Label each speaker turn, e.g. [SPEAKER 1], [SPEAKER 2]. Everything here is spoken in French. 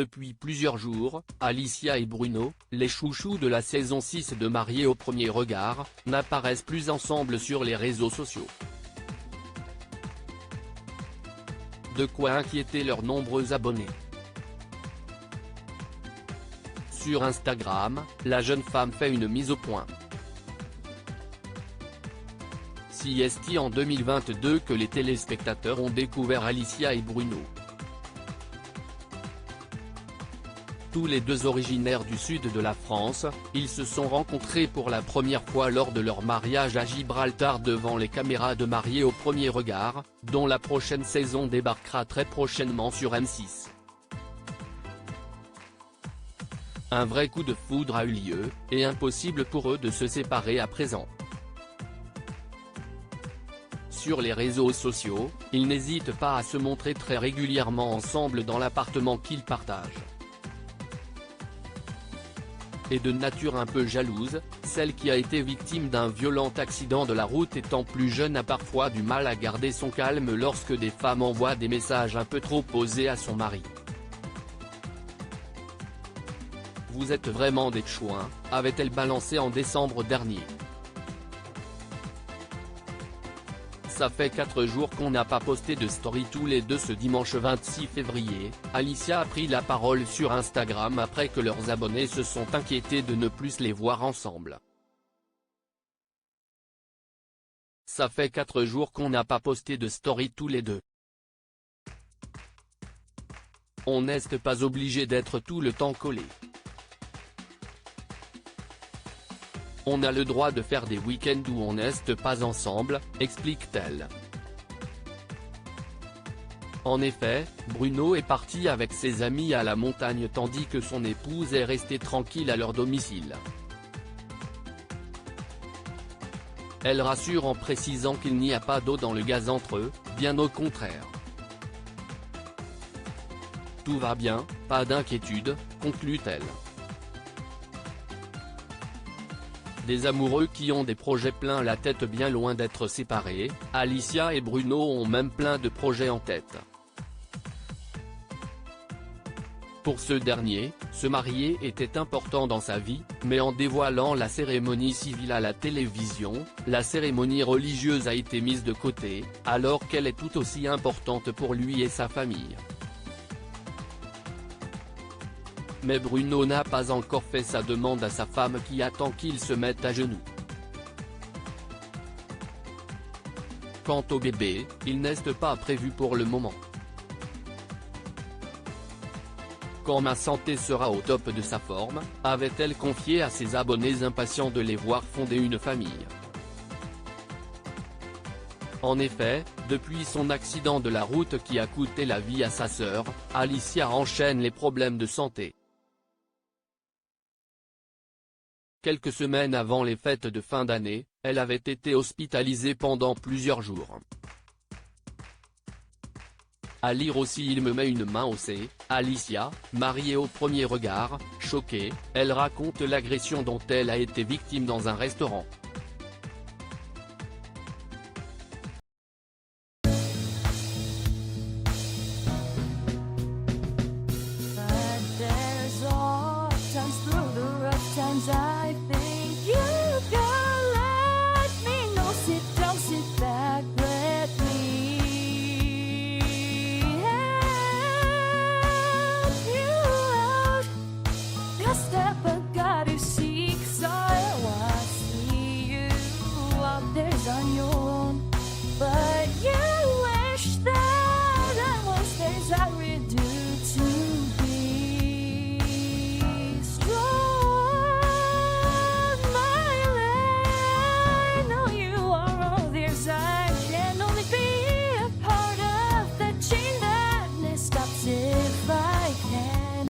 [SPEAKER 1] Depuis plusieurs jours, Alicia et Bruno, les chouchous de la saison 6 de Mariés au premier regard, n'apparaissent plus ensemble sur les réseaux sociaux. De quoi inquiéter leurs nombreux abonnés. Sur Instagram, la jeune femme fait une mise au point. Si est en 2022 que les téléspectateurs ont découvert Alicia et Bruno. Tous les deux originaires du sud de la France, ils se sont rencontrés pour la première fois lors de leur mariage à Gibraltar devant les caméras de Mariés au premier regard, dont la prochaine saison débarquera très prochainement sur M6. Un vrai coup de foudre a eu lieu, et impossible pour eux de se séparer à présent. Sur les réseaux sociaux, ils n'hésitent pas à se montrer très régulièrement ensemble dans l'appartement qu'ils partagent. Et de nature un peu jalouse, celle qui a été victime d'un violent accident de la route étant plus jeune a parfois du mal à garder son calme lorsque des femmes envoient des messages un peu trop osés à son mari. Vous êtes vraiment des chouins, avait-elle balancé en décembre dernier. Ça fait 4 jours qu'on n'a pas posté de story tous les deux. Ce dimanche 26 février, Alicia a pris la parole sur Instagram après que leurs abonnés se sont inquiétés de ne plus les voir ensemble. Ça fait 4 jours qu'on n'a pas posté de story tous les deux. On n'est pas obligé d'être tout le temps collé. On a le droit de faire des week-ends où on n'est pas ensemble, explique-t-elle. En effet, Bruno est parti avec ses amis à la montagne tandis que son épouse est restée tranquille à leur domicile. Elle rassure en précisant qu'il n'y a pas d'eau dans le gaz entre eux, bien au contraire. Tout va bien, pas d'inquiétude, conclut-elle. Des amoureux qui ont des projets plein la tête bien loin d'être séparés, Alicia et Bruno ont même plein de projets en tête. Pour ce dernier, se marier était important dans sa vie, mais en dévoilant la cérémonie civile à la télévision, la cérémonie religieuse a été mise de côté, alors qu'elle est tout aussi importante pour lui et sa famille. Mais Bruno n'a pas encore fait sa demande à sa femme qui attend qu'il se mette à genoux. Quant au bébé, il n'est pas prévu pour le moment. Quand ma santé sera au top de sa forme, avait-elle confié à ses abonnés impatients de les voir fonder une famille. En effet, depuis son accident de la route qui a coûté la vie à sa sœur, Alicia enchaîne les problèmes de santé. Quelques semaines avant les fêtes de fin d'année, elle avait été hospitalisée pendant plusieurs jours. À lire aussi Il me met une main au C, Alicia, mariée au premier regard, choquée, elle raconte l'agression dont elle a été victime dans un restaurant.